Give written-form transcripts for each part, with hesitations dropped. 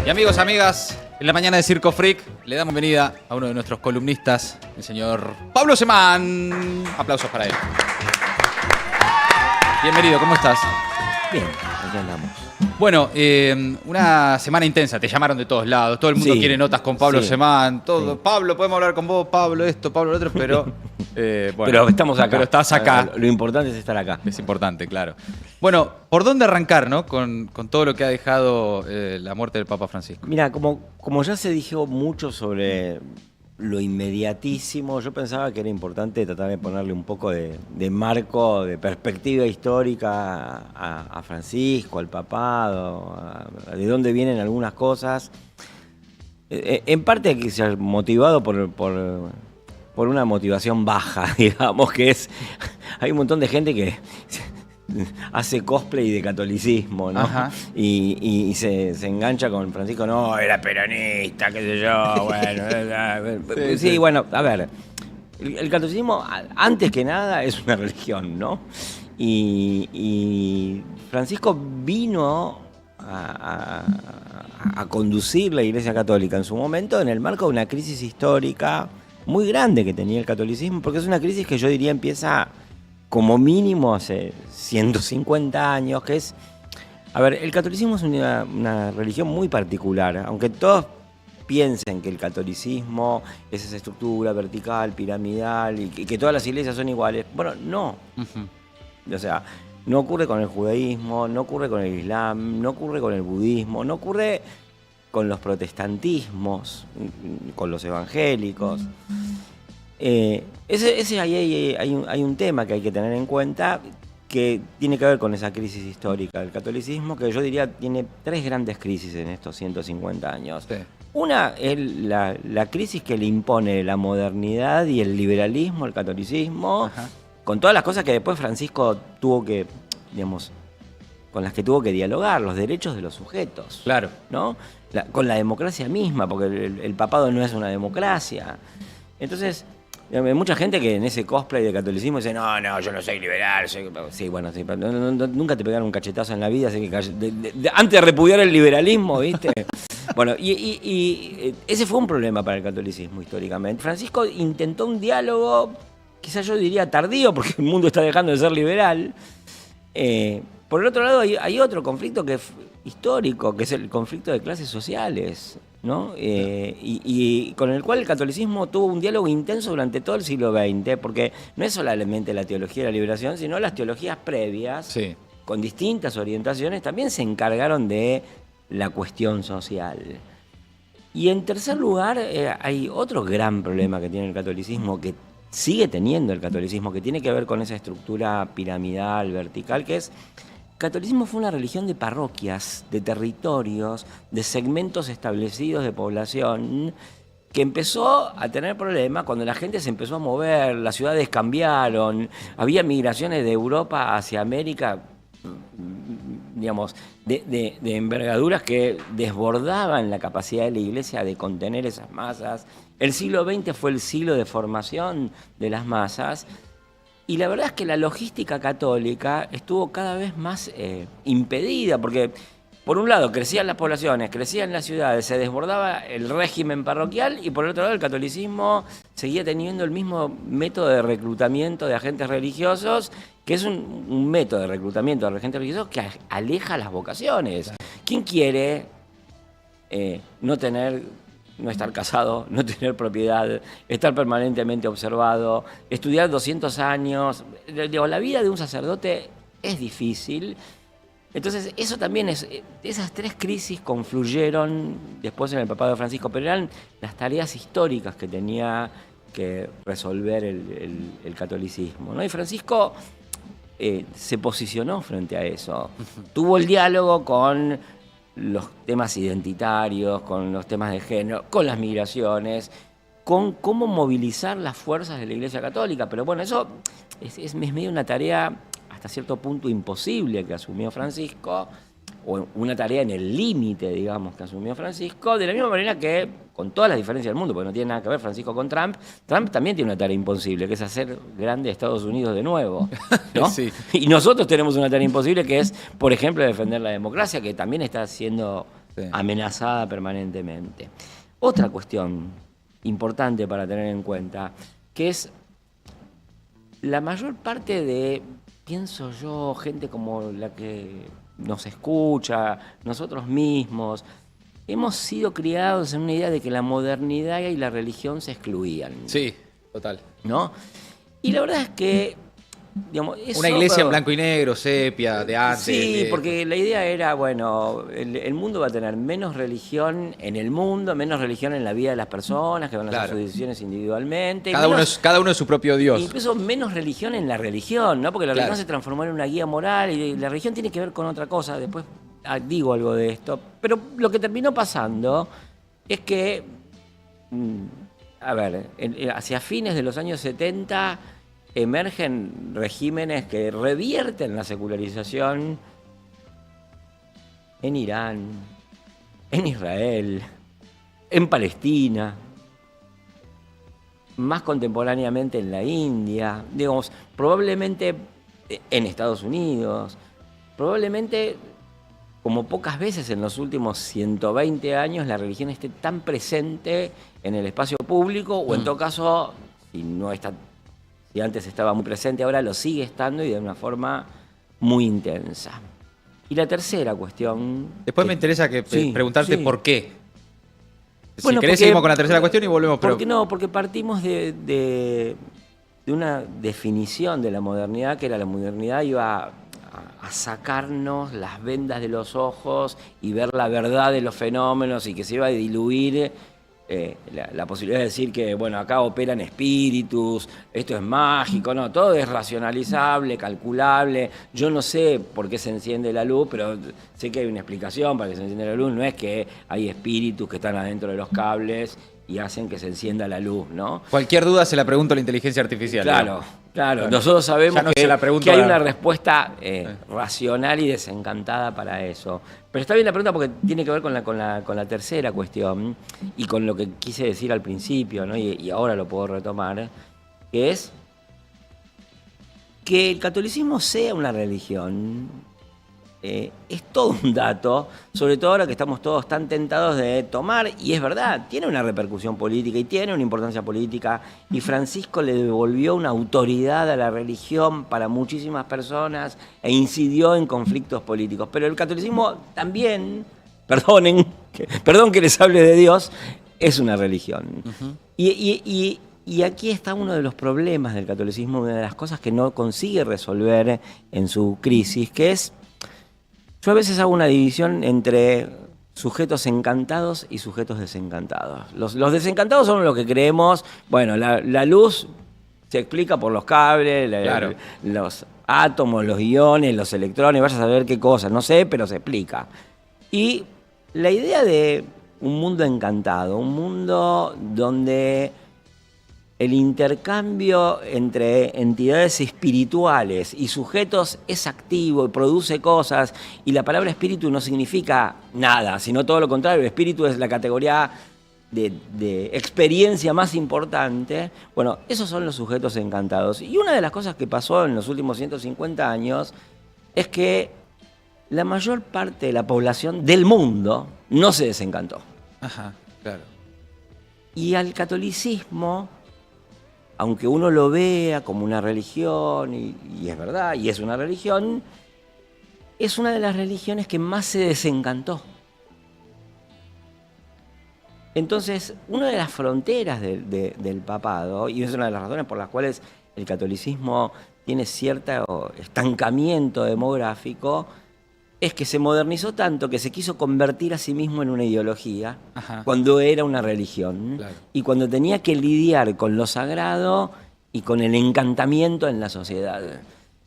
Y amigos, amigas, en la mañana de Circo Freak le damos bienvenida a uno de nuestros columnistas, el señor Pablo Semán. Aplausos para él. Bienvenido, ¿cómo estás? Bien, aquí andamos. Bueno, una semana intensa, te llamaron de todos lados, todo el mundo quiere notas con Pablo Semán, todo. Sí. Pablo, podemos hablar con vos, Pablo esto, Pablo lo otro, pero bueno, pero estamos acá. Pero estás acá. Lo importante es estar acá. Es importante, claro. Bueno, ¿por dónde arrancar, no? Con todo lo que ha dejado la muerte del Papa Francisco. Mira, como ya se dijo mucho sobre lo inmediatísimo, yo pensaba que era importante tratar de ponerle un poco de marco, de perspectiva histórica a Francisco, al papado, de dónde vienen algunas cosas. En parte quizás motivado por una motivación baja, digamos, que es... Hay un montón de gente que hace cosplay de catolicismo, ¿no? Y se engancha con Francisco, no, era peronista, qué sé yo, bueno. Sí, bueno, a ver, el catolicismo, antes que nada, es una religión, ¿no? Y Francisco vino a conducir la Iglesia Católica en su momento en el marco de una crisis histórica muy grande que tenía el catolicismo, porque es una crisis que yo diría empieza como mínimo hace 150 años, que es... A ver, el catolicismo es una religión muy particular, aunque todos piensen que el catolicismo es esa estructura vertical, piramidal, y que todas las iglesias son iguales. Bueno, no. O sea, no ocurre con el judaísmo, no ocurre con el islam, no ocurre con el budismo, no ocurre con los protestantismos, con los evangélicos. Hay un tema que hay que tener en cuenta que tiene que ver con esa crisis histórica del catolicismo, que yo diría tiene tres grandes crisis en estos 150 años. Sí. Una es la crisis que le impone la modernidad y el liberalismo, el catolicismo, con todas las cosas que después Francisco tuvo que, digamos, con las que tuvo que dialogar, los derechos de los sujetos. Claro. ¿No? Con la democracia misma, porque el papado no es una democracia. Entonces, hay mucha gente que en ese cosplay de catolicismo dice, no, yo no soy liberal. Sí, bueno, sí, nunca te pegaron un cachetazo en la vida, así que antes de repudiar el liberalismo, ¿viste? Bueno, y ese fue un problema para el catolicismo históricamente. Francisco intentó un diálogo, quizás yo diría tardío, porque el mundo está dejando de ser liberal. Por el otro lado, hay otro conflicto que es histórico, que es el conflicto de clases sociales, ¿no? Y con el cual el catolicismo tuvo un diálogo intenso durante todo el siglo XX, porque no es solamente la teología de la liberación, sino las teologías previas, con distintas orientaciones, también se encargaron de la cuestión social. Y en tercer lugar, hay otro gran problema que tiene el catolicismo, que sigue teniendo el catolicismo, que tiene que ver con esa estructura piramidal, vertical, que es... El catolicismo fue una religión de parroquias, de territorios, de segmentos establecidos de población, que empezó a tener problemas cuando la gente se empezó a mover, las ciudades cambiaron, había migraciones de Europa hacia América, digamos, de envergaduras que desbordaban la capacidad de la Iglesia de contener esas masas. El siglo XX fue el siglo de formación de las masas. Y la verdad es que la logística católica estuvo cada vez más impedida, porque por un lado crecían las poblaciones, crecían las ciudades, se desbordaba el régimen parroquial, y por el otro lado el catolicismo seguía teniendo el mismo método de reclutamiento de agentes religiosos, que es un método de reclutamiento de agentes religiosos que aleja las vocaciones. ¿Quién quiere no estar casado, no tener propiedad, estar permanentemente observado, estudiar 200 años? La vida de un sacerdote es difícil. Entonces, eso también esas tres crisis confluyeron después en el papado de Francisco, pero eran las tareas históricas que tenía que resolver el catolicismo, ¿no? Y Francisco se posicionó frente a eso. Tuvo el diálogo con los temas identitarios, con los temas de género, con las migraciones, con cómo movilizar las fuerzas de la Iglesia Católica. Pero bueno, eso es medio una tarea hasta cierto punto imposible que asumió Francisco, o una tarea en el límite, digamos, que asumió Francisco, de la misma manera que, con todas las diferencias del mundo, porque no tiene nada que ver Francisco con Trump, Trump también tiene una tarea imposible, que es hacer grande Estados Unidos de nuevo, ¿no? Sí. Y nosotros tenemos una tarea imposible que es, por ejemplo, defender la democracia, que también está siendo Sí. amenazada permanentemente. Otra cuestión importante para tener en cuenta, que es la mayor parte de, pienso yo, gente como la que nos escucha, nosotros mismos, hemos sido criados en una idea de que la modernidad y la religión se excluían. Sí, total. ¿No? Y la verdad es que, digamos, eso, Una iglesia en blanco y negro, sepia, de antes. Sí, porque la idea era, bueno, el mundo va a tener menos religión en el mundo, menos religión en la vida de las personas, que van a hacer sus decisiones individualmente. Cada uno es su propio Dios. Incluso menos religión en la religión, ¿no? Porque la religión se transformó en una guía moral y la religión tiene que ver con otra cosa. Después digo algo de esto. Pero lo que terminó pasando es que, a ver, hacia fines de los años 70 emergen regímenes que revierten la secularización en Irán, en Israel, en Palestina, más contemporáneamente en la India, digamos, probablemente en Estados Unidos, probablemente como pocas veces en los últimos 120 años la religión esté tan presente en el espacio público, o en todo caso, si antes estaba muy presente, ahora lo sigue estando y de una forma muy intensa. Y la tercera cuestión... Después me interesa preguntarte por qué. Bueno, si querés seguimos con la tercera cuestión y volvemos. Porque partimos de una definición de la modernidad, que era la modernidad iba a sacarnos las vendas de los ojos y ver la verdad de los fenómenos, y que se iba a diluir la posibilidad de decir que, bueno, acá operan espíritus, esto es mágico, no, todo es racionalizable, calculable. Yo no sé por qué se enciende la luz, pero sé que hay una explicación para que se encienda la luz. No es que hay espíritus que están adentro de los cables y hacen que se encienda la luz, ¿no? Cualquier duda se la pregunto a la inteligencia artificial. Claro. Nosotros sabemos que hay una respuesta Sí. racional y desencantada para eso. Pero está bien la pregunta porque tiene que ver con la tercera cuestión y con lo que quise decir al principio, ¿no? Y ahora lo puedo retomar, que es que el catolicismo sea una religión. Es todo un dato, sobre todo ahora que estamos todos tan tentados de tomar, y es verdad, tiene una repercusión política y tiene una importancia política, y Francisco le devolvió una autoridad a la religión para muchísimas personas e incidió en conflictos políticos. Pero el catolicismo también, perdón que les hable de Dios, es una religión. Uh-huh. Y aquí está uno de los problemas del catolicismo, una de las cosas que no consigue resolver en su crisis, que es... Yo a veces hago una división entre sujetos encantados y sujetos desencantados. Los desencantados son los que creemos, bueno, la luz se explica por los cables, los átomos, los iones, los electrones, vaya a saber qué cosas, no sé, pero se explica. Y la idea de un mundo encantado, un mundo donde el intercambio entre entidades espirituales y sujetos es activo y produce cosas, y la palabra espíritu no significa nada, sino todo lo contrario. El espíritu es la categoría de experiencia más importante. Bueno, esos son los sujetos encantados. Y una de las cosas que pasó en los últimos 150 años es que la mayor parte de la población del mundo no se desencantó. Ajá, claro. Y al catolicismo, aunque uno lo vea como una religión, y es verdad, y es una religión, es una de las religiones que más se desencantó. Entonces, una de las fronteras del papado, y es una de las razones por las cuales el catolicismo tiene cierto estancamiento demográfico, es que se modernizó tanto que se quiso convertir a sí mismo en una ideología. Ajá. Cuando era una religión. Claro. Y cuando tenía que lidiar con lo sagrado y con el encantamiento en la sociedad.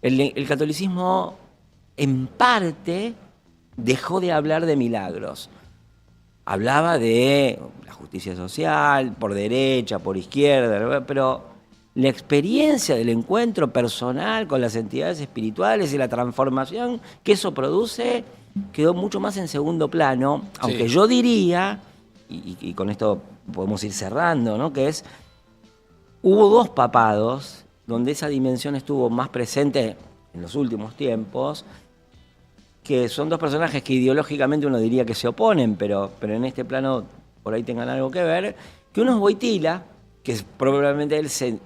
El catolicismo, en parte, dejó de hablar de milagros. Hablaba de la justicia social, por derecha, por izquierda, pero la experiencia del encuentro personal con las entidades espirituales y la transformación que eso produce quedó mucho más en segundo plano, aunque yo diría, y con esto podemos ir cerrando, ¿no? Que hubo dos papados donde esa dimensión estuvo más presente en los últimos tiempos, que son dos personajes que ideológicamente uno diría que se oponen, pero en este plano por ahí tengan algo que ver, que uno es Wojtyla, que probablemente él se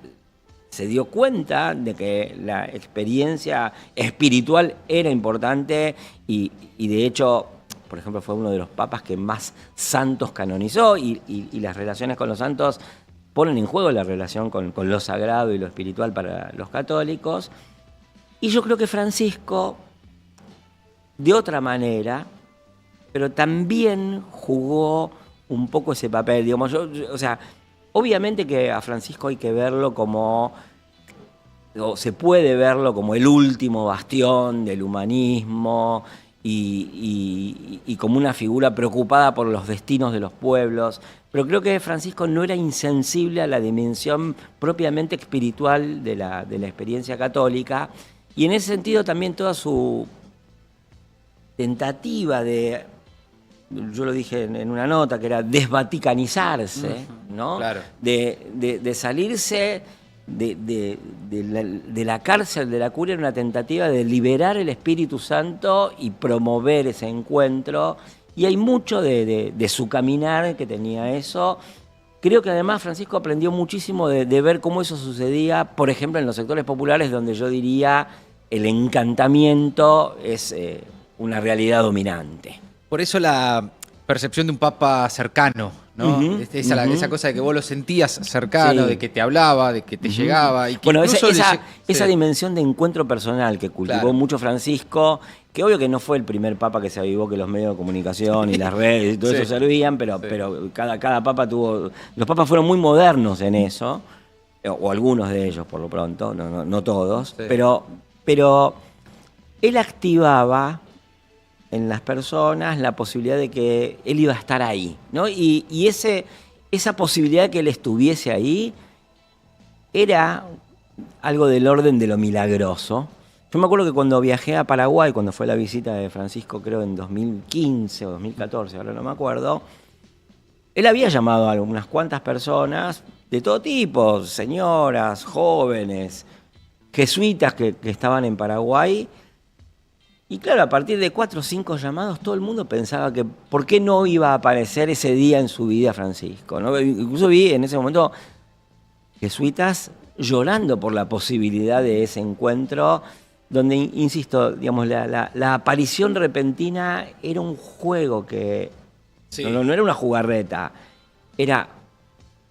dio cuenta de que la experiencia espiritual era importante y de hecho, por ejemplo, fue uno de los papas que más santos canonizó y las relaciones con los santos ponen en juego la relación con lo sagrado y lo espiritual para los católicos. Y yo creo que Francisco, de otra manera, pero también jugó un poco ese papel. Digamos, o sea, obviamente que a Francisco hay que verlo como, o se puede verlo como el último bastión del humanismo y como una figura preocupada por los destinos de los pueblos. Pero creo que Francisco no era insensible a la dimensión propiamente espiritual de la experiencia católica. Y en ese sentido también toda su tentativa de, yo lo dije en una nota, que era desvaticanizarse, ¿no? Claro. De salirse de la cárcel de la curia, en una tentativa de liberar el Espíritu Santo y promover ese encuentro. Y hay mucho de su caminar que tenía eso. Creo que además Francisco aprendió muchísimo de ver cómo eso sucedía, por ejemplo, en los sectores populares, donde yo diría el encantamiento es una realidad dominante. Por eso la percepción de un papa cercano, ¿no? Esa cosa de que vos lo sentías cercano, de que te hablaba, de que te llegaba. Y que bueno, esa dimensión de encuentro personal que cultivó mucho Francisco, que obvio que no fue el primer papa que se avivó que los medios de comunicación y las redes y todo eso servían, pero cada papa tuvo... Los papas fueron muy modernos en eso, o algunos de ellos por lo pronto, no todos, pero él activaba en las personas la posibilidad de que él iba a estar ahí, ¿no? Y esa posibilidad de que él estuviese ahí era algo del orden de lo milagroso. Yo me acuerdo que cuando viajé a Paraguay, cuando fue la visita de Francisco, creo en 2015 o 2014, ahora no me acuerdo, él había llamado a unas cuantas personas de todo tipo, señoras, jóvenes, jesuitas que estaban en Paraguay. Y claro, a partir de 4 o 5 llamados, todo el mundo pensaba que por qué no iba a aparecer ese día en su vida Francisco, ¿no? Incluso vi en ese momento jesuitas llorando por la posibilidad de ese encuentro, donde, insisto, digamos, la aparición repentina era un juego que no era una jugarreta, era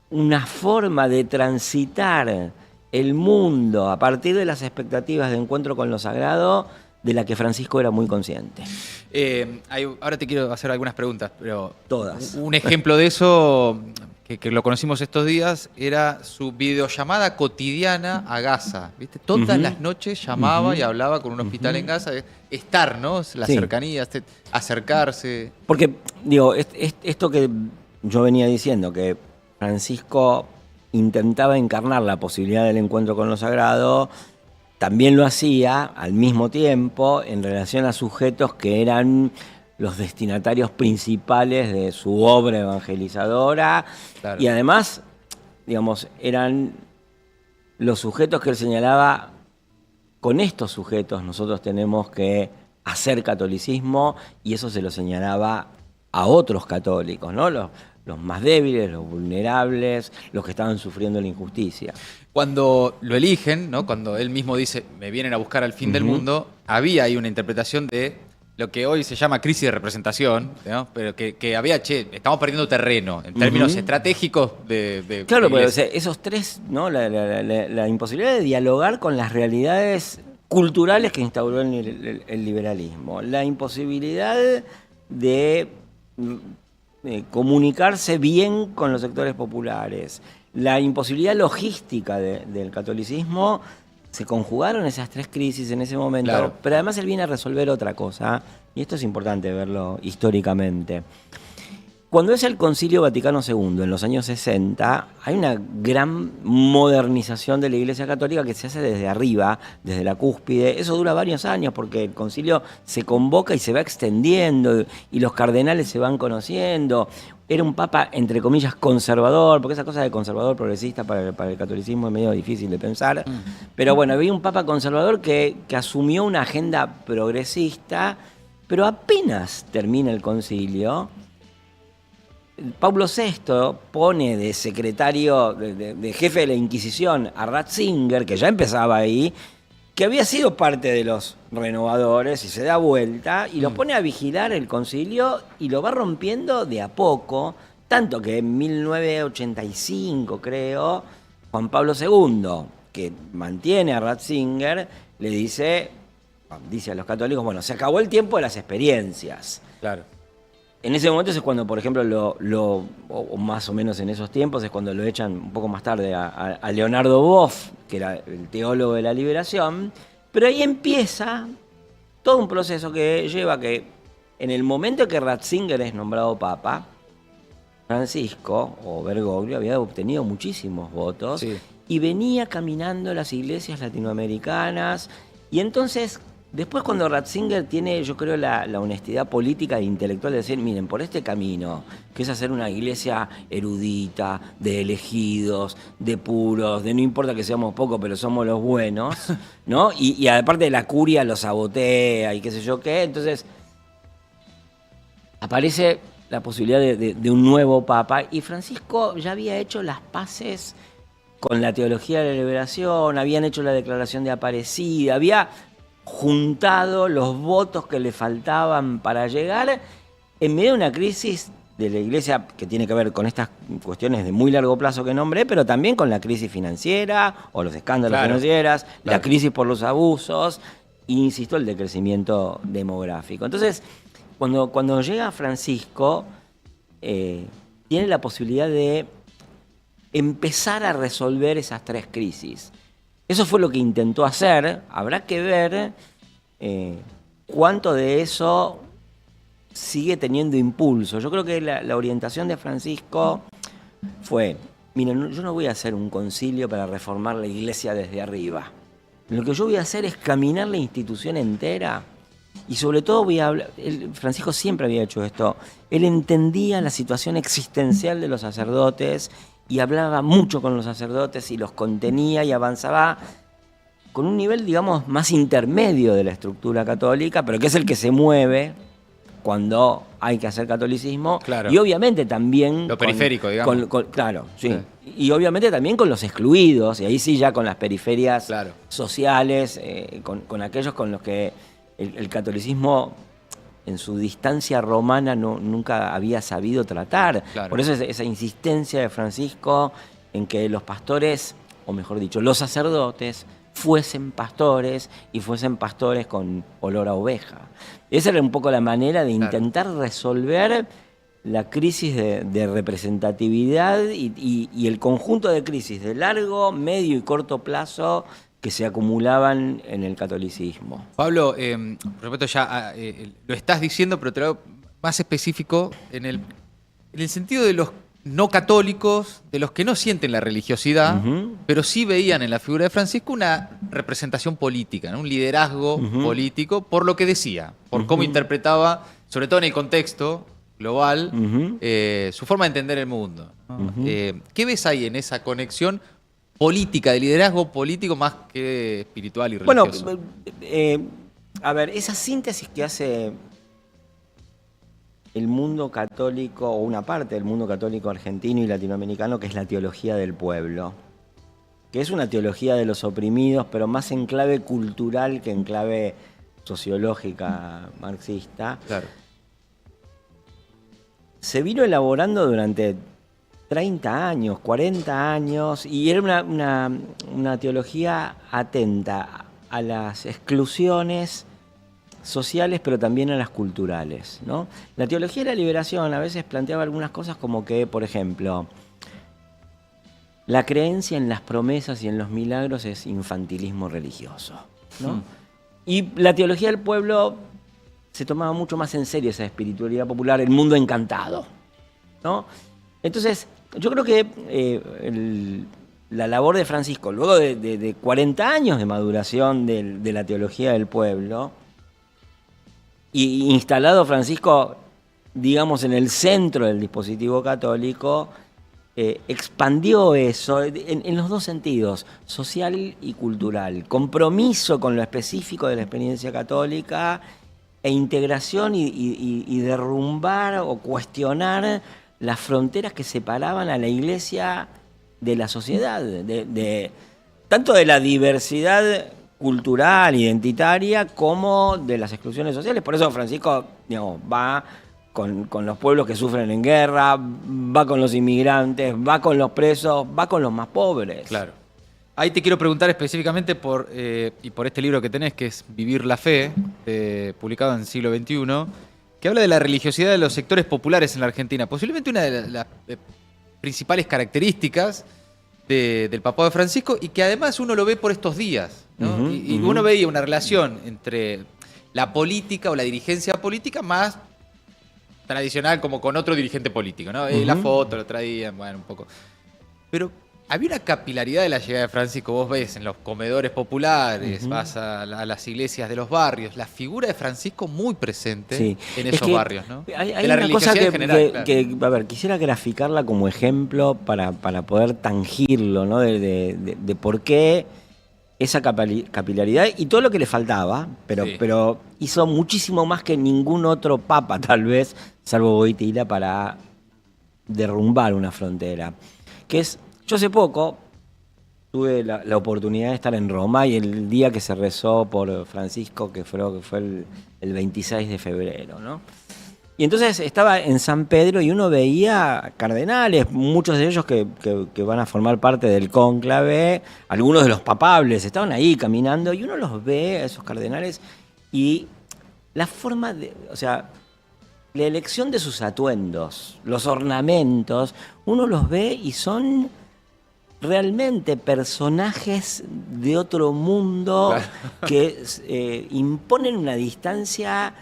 una forma de transitar el mundo a partir de las expectativas de encuentro con lo sagrado, de la que Francisco era muy consciente. Ahora te quiero hacer algunas preguntas, pero... Todas. Un ejemplo de eso, que lo conocimos estos días, era su videollamada cotidiana a Gaza, ¿viste? Todas las noches llamaba y hablaba con un hospital en Gaza. Estar, ¿no? La cercanía, acercarse. Porque, digo, esto que yo venía diciendo, que Francisco intentaba encarnar la posibilidad del encuentro con lo sagrado, también lo hacía al mismo tiempo en relación a sujetos que eran los destinatarios principales de su obra evangelizadora. Claro. Y además, digamos, eran los sujetos que él señalaba: con estos sujetos nosotros tenemos que hacer catolicismo, y eso se lo señalaba a otros católicos, ¿no? Los más débiles, los vulnerables, los que estaban sufriendo la injusticia. Cuando lo eligen, ¿no? Cuando él mismo dice, me vienen a buscar al fin del mundo, había ahí una interpretación de lo que hoy se llama crisis de representación, ¿no? Pero que había, estamos perdiendo terreno en términos estratégicos de claro, pero esos tres, ¿no? La imposibilidad de dialogar con las realidades culturales que instauró el liberalismo, la imposibilidad de comunicarse bien con los sectores populares, la imposibilidad logística del catolicismo, se conjugaron esas tres crisis en ese momento. Claro. Pero además él viene a resolver otra cosa, y esto es importante verlo históricamente. Cuando es el Concilio Vaticano II, en los años 60, hay una gran modernización de la Iglesia Católica que se hace desde arriba, desde la cúspide. Eso dura varios años porque el concilio se convoca y se va extendiendo, y los cardenales se van conociendo. Era un papa, entre comillas, conservador, porque esa cosa de conservador progresista para el catolicismo es medio difícil de pensar. Pero bueno, había un papa conservador que asumió una agenda progresista, Pero apenas termina el concilio, Pablo VI pone de secretario, de jefe de la Inquisición a Ratzinger, que ya empezaba ahí, que había sido parte de los renovadores, y se da vuelta y lo pone a vigilar el concilio y lo va rompiendo de a poco, tanto que en 1985, creo, Juan Pablo II, que mantiene a Ratzinger, le dice a los católicos, bueno, se acabó el tiempo de las experiencias. Claro. En ese momento es cuando, por ejemplo, o más o menos en esos tiempos, es cuando lo echan un poco más tarde a Leonardo Boff, que era el teólogo de la liberación, pero ahí empieza todo un proceso que lleva a que en el momento que Ratzinger es nombrado papa, Francisco o Bergoglio había obtenido muchísimos votos y venía caminando las iglesias latinoamericanas, y entonces después cuando Ratzinger tiene, yo creo, la honestidad política e intelectual de decir, miren, por este camino, que es hacer una iglesia erudita, de elegidos, de puros, de no importa que seamos pocos, pero somos los buenos, ¿no? Y aparte de la curia los sabotea y qué sé yo qué, entonces aparece la posibilidad de un nuevo papa, y Francisco ya había hecho las paces con la teología de la liberación, habían hecho la declaración de Aparecida, había juntado los votos que le faltaban para llegar en medio de una crisis de la iglesia que tiene que ver con estas cuestiones de muy largo plazo que nombré, pero también con la crisis financiera o los escándalos financieros, la crisis por los abusos e, insisto, el decrecimiento demográfico. Entonces, cuando llega Francisco, tiene la posibilidad de empezar a resolver esas tres crisis. Eso fue lo que intentó hacer. Habrá que ver cuánto de eso sigue teniendo impulso. Yo creo que la orientación de Francisco fue, miren, yo no voy a hacer un concilio para reformar la iglesia desde arriba. Lo que yo voy a hacer es caminar la institución entera. Y sobre todo voy a hablar, Francisco siempre había hecho esto, él entendía la situación existencial de los sacerdotes y hablaba mucho con los sacerdotes y los contenía y avanzaba con un nivel, digamos, más intermedio de la estructura católica, pero que es el que se mueve cuando hay que hacer catolicismo. Claro. Y obviamente también... Lo periférico, digamos. Claro, sí. Y obviamente también con los excluidos, y ahí sí ya con las periferias sociales, con aquellos con los que el catolicismo en su distancia romana nunca había sabido tratar. Claro. Por eso esa insistencia de Francisco en que los pastores, o mejor dicho, los sacerdotes, fuesen pastores y fuesen pastores con olor a oveja. Esa era un poco la manera de intentar resolver la crisis de representatividad y el conjunto de crisis de largo, medio y corto plazo que se acumulaban en el catolicismo. Pablo, por supuesto ya lo estás diciendo, pero te lo hago más específico en el sentido de los no católicos, de los que no sienten la religiosidad, pero sí veían en la figura de Francisco una representación política, ¿no? Un liderazgo político, por lo que decía, por cómo interpretaba, sobre todo en el contexto global, su forma de entender el mundo, ¿no? ¿Qué ves ahí en esa conexión política, de liderazgo político más que espiritual y religioso? Bueno, a ver, esa síntesis que hace el mundo católico, o una parte del mundo católico argentino y latinoamericano, que es la teología del pueblo, que es una teología de los oprimidos, pero más en clave cultural que en clave sociológica marxista. Claro. Se vino elaborando durante 30 años, 40 años, y era una teología atenta a las exclusiones sociales, pero también a las culturales, ¿no? La teología de la liberación a veces planteaba algunas cosas como que, por ejemplo, la creencia en las promesas y en los milagros es infantilismo religioso, ¿no? Y la teología del pueblo se tomaba mucho más en serio esa espiritualidad popular, el mundo encantado, ¿no? Entonces, yo creo que la labor de Francisco, luego de 40 años de maduración de la teología del pueblo, y instalado Francisco, digamos, en el centro del dispositivo católico, expandió eso en los dos sentidos, social y cultural. Compromiso con lo específico de la experiencia católica e e integración y derrumbar o cuestionar las fronteras que separaban a la Iglesia de la sociedad, tanto de la diversidad cultural, identitaria, como de las exclusiones sociales. Por eso Francisco, digamos, va con los pueblos que sufren en guerra, va con los inmigrantes, va con los presos, va con los más pobres. Claro. Ahí te quiero preguntar específicamente por este libro que tenés, que es Vivir la Fe, publicado en Siglo XXI, que habla de la religiosidad de los sectores populares en la Argentina. Posiblemente una de las principales características del papado de Francisco, y que además uno lo ve por estos días, ¿no? Y uno veía una relación entre la política o la dirigencia política más tradicional, como con otro dirigente político, ¿no? La foto lo traían, bueno, un poco. Pero había una capilaridad de la llegada de Francisco. Vos ves en los comedores populares, vas a las iglesias de los barrios, la figura de Francisco muy presente en esos barrios, ¿no? Hay una cosa que, a ver, quisiera graficarla como ejemplo para poder tangirlo, ¿no? De por qué esa capilaridad y todo lo que le faltaba, pero hizo muchísimo más que ningún otro papa, tal vez, salvo Wojtyla, para derrumbar una frontera. Que es, yo hace poco tuve la oportunidad de estar en Roma, y el día que se rezó por Francisco, que fue el 26 de febrero, ¿no? Y entonces estaba en San Pedro y uno veía cardenales, muchos de ellos que van a formar parte del cónclave, algunos de los papables, estaban ahí caminando, y uno los ve, a esos cardenales, y la forma o sea, la elección de sus atuendos, los ornamentos, uno los ve y son realmente personajes de otro mundo, que imponen una distancia,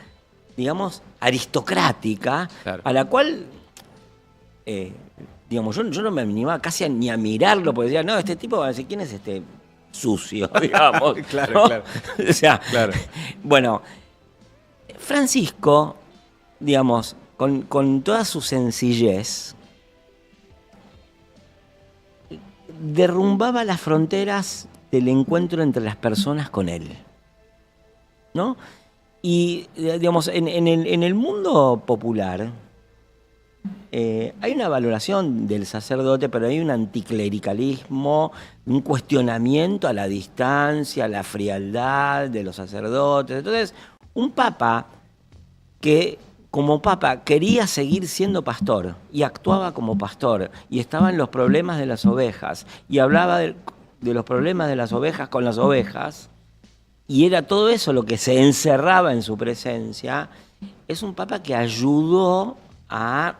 digamos, aristocrática, a la cual, digamos, yo no me animaba casi ni a mirarlo, porque decía, no, este tipo va a decir, ¿quién es este sucio? Digamos, claro, ¿no? claro. O sea, Claro. Bueno, Francisco, digamos, con toda su sencillez, derrumbaba las fronteras del encuentro entre las personas con él, ¿no? Y, digamos, en el mundo popular hay una valoración del sacerdote, pero hay un anticlericalismo, un cuestionamiento a la distancia, a la frialdad de los sacerdotes. Entonces, un papa que como papa quería seguir siendo pastor y actuaba como pastor y estaba en los problemas de las ovejas y hablaba de los problemas de las ovejas con las ovejas, y era todo eso lo que se encerraba en su presencia, es un papa que ayudó a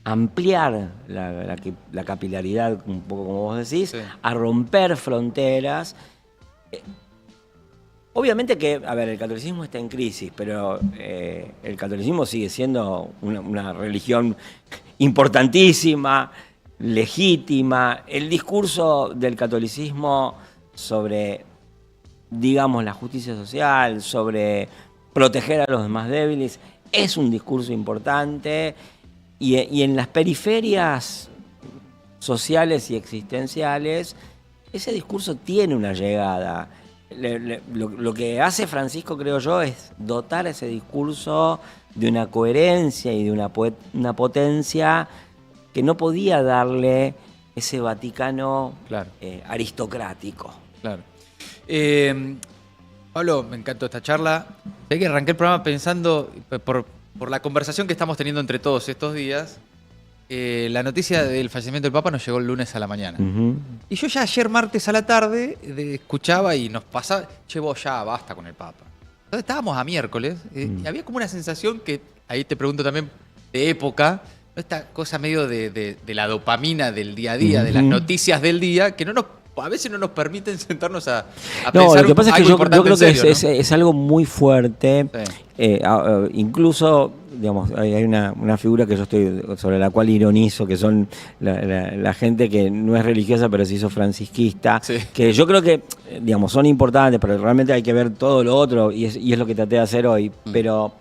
ampliar la capilaridad, un poco como vos decís, a romper fronteras. Obviamente que, a ver, el catolicismo está en crisis, pero el catolicismo sigue siendo una religión importantísima, legítima. El discurso del catolicismo sobre, digamos, la justicia social, sobre proteger a los más débiles, es un discurso importante. Y en las periferias sociales y existenciales, ese discurso tiene una llegada. Lo que hace Francisco, creo yo, es dotar ese discurso de una coherencia y de una potencia que no podía darle ese Vaticano aristocrático. Claro. Pablo, me encantó esta charla. Sé que arranqué el programa pensando, por la conversación que estamos teniendo entre todos estos días, la noticia del fallecimiento del Papa nos llegó el lunes a la mañana. Y yo ya ayer martes a la tarde escuchaba y nos pasaba, che, vos ya basta con el Papa. Entonces estábamos a miércoles y había como una sensación que, ahí te pregunto también, de época, ¿no? Esta cosa medio de la dopamina del día a día, de las noticias del día, que a veces no nos permiten sentarnos a pensar. Lo que pasa es que yo creo que serio, es algo muy fuerte. Sí. Incluso, digamos, hay una figura que yo sobre la cual ironizo, que son la gente que no es religiosa pero se hizo francisquista, que yo creo que, digamos, son importantes, pero realmente hay que ver todo lo otro, y es lo que traté de hacer hoy. Pero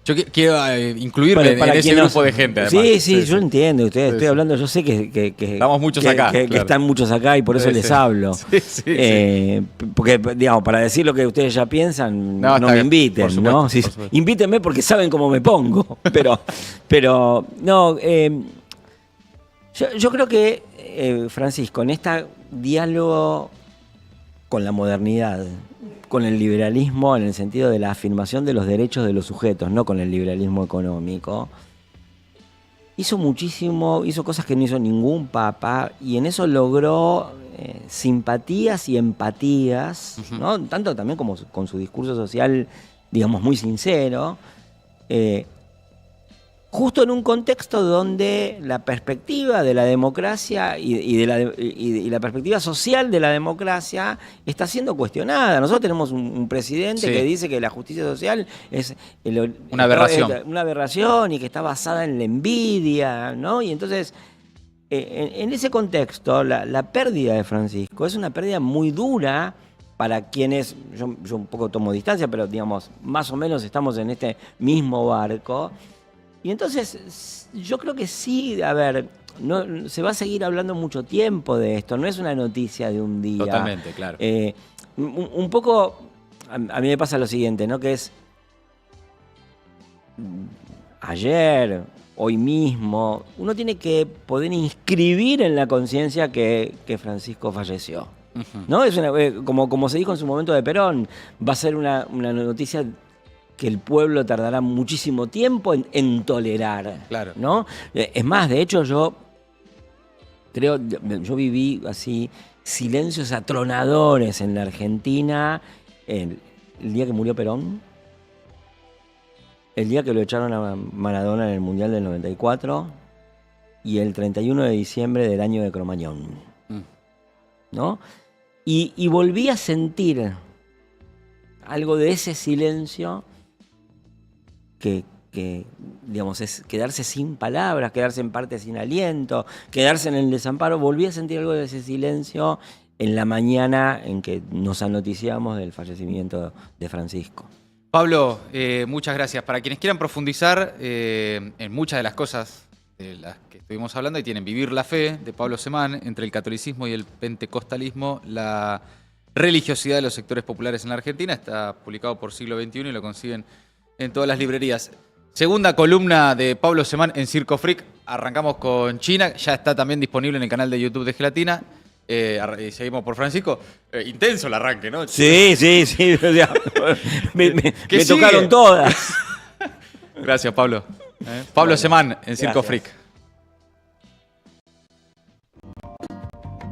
Yo quiero incluirme en ese quien grupo de gente, además. Sí, yo entiendo. Estoy hablando, yo sé que estamos muchos acá. Que están muchos acá y por eso les hablo. Sí. Porque, digamos, para decir lo que ustedes ya piensan, no me inviten, supuesto, ¿no? Sí, invítenme porque saben cómo me pongo. Pero no, yo creo que, Francisco, en este diálogo con la modernidad, con el liberalismo en el sentido de la afirmación de los derechos de los sujetos, no con el liberalismo económico, hizo muchísimo, hizo cosas que no hizo ningún papa, y en eso logró simpatías y empatías, ¿no? Tanto también como con su discurso social, digamos, muy sincero, justo en un contexto donde la perspectiva de la democracia y la perspectiva social de la democracia está siendo cuestionada. Nosotros tenemos un presidente que dice que la justicia social es una aberración. Una aberración y que está basada en la envidia, ¿no? Y entonces, en ese contexto, la pérdida de Francisco es una pérdida muy dura para quienes, yo un poco tomo distancia, pero digamos, más o menos estamos en este mismo barco. Y entonces, yo creo que sí, a ver, no, se va a seguir hablando mucho tiempo de esto, no es una noticia de un día. Totalmente, claro. Un poco, a mí me pasa lo siguiente, ¿no? Que es, ayer, hoy mismo, uno tiene que poder inscribir en la conciencia que Francisco falleció. ¿No? Es como se dijo en su momento de Perón, va a ser una noticia que el pueblo tardará muchísimo tiempo en tolerar, claro, ¿no? Es más, de hecho, yo viví así silencios atronadores en la Argentina el día que murió Perón, el día que lo echaron a Maradona en el Mundial del 94 y el 31 de diciembre del año de Cromañón, ¿no? Y volví a sentir algo de ese silencio que, digamos, es quedarse sin palabras, quedarse en parte sin aliento, quedarse en el desamparo. Volví a sentir algo de ese silencio en la mañana en que nos anoticiamos del fallecimiento de Francisco. Pablo, muchas gracias. Para quienes quieran profundizar en muchas de las cosas de las que estuvimos hablando, y tienen Vivir la Fe, de Pablo Semán, entre el catolicismo y el pentecostalismo, la religiosidad de los sectores populares en la Argentina, está publicado por Siglo XXI y lo consiguen en todas las librerías. Segunda columna de Pablo Semán en Circo Freak. Arrancamos con China, ya está también disponible en el canal de YouTube de Gelatina. Y seguimos por Francisco. Intenso el arranque, ¿no? Sí. me tocaron todas. Gracias, Pablo. Pablo Semán en Circo Freak.